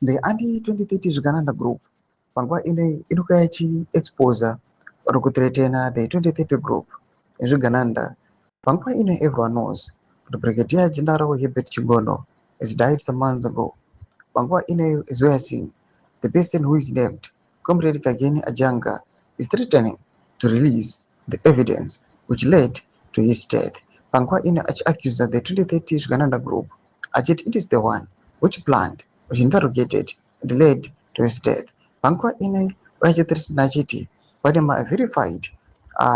The anti-2030 Uganda group panguva inoka yachiexposa or kuthreatena the 2030 group in Uganda. Panguva everyone knows the Brigadier General Herbert Chingono has died some months ago. Panguva is where seen the person who is named Comrade Gageni Ajanga is threatening to release the evidence which led to his death. Panguva accused the 2030 Uganda group achiti it is the one which planned, which interrogated and led to his death. Panguva vachithreatena achiti pane verified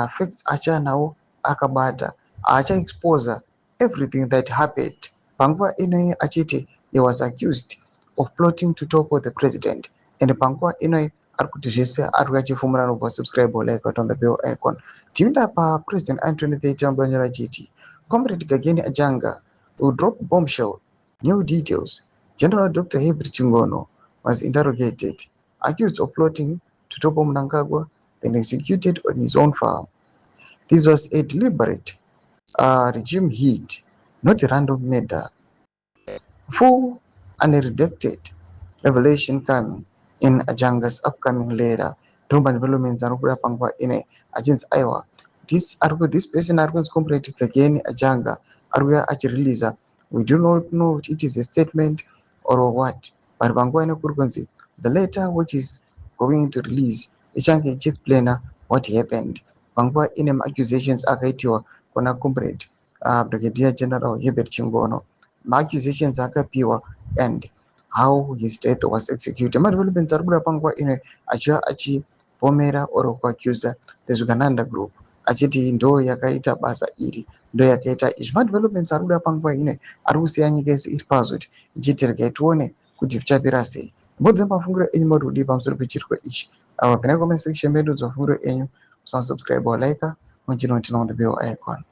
facts acha nawo akabata achaexposa everything that happened. Panguva achiti he was accused of plotting to topple the president. And panguva ari kuti zvese ari kachifumura nobva subscribe like on the bell icon. Tienda President Anthony Taita Mbanyara achiti Comrade Gageni Ajanga will drop bombshell new details. General Dr. Herbert Chingono was interrogated, accused of plotting to topple Mnangagwa, then executed on his own farm. This was a deliberate regime hit, not a random murder. Full unredacted revelation coming in Ajanga's upcoming letter. Thumba developments are panguva agents Iowa. This person argues Comrade Gageni Ajanga aruya release. We do not know if it is a statement or what, but panguva the letter which is going to release ichange ichiexplaina what happened. Panguva accusations akaitiwa kuna Comrade Brigadier General Herbert Chingono. Accusations akapiwa and how his death was executed. Madevelopments ari kuda panguva achiva achipomera or kuaccusa the Uganda group achiti ndo yakaita basa iri, ndo yakaita izvi. Madevelopments ari kuda panguva ari kusiya nyika yese iri pazoti ichiti regai tione kuti zvichapira sei. Mbudzi mafungiro enyu muri kudii pamusoro pechiriko ichi. Kana comment section medu dzofungiro enyu, subscribe or like, on the bell icon.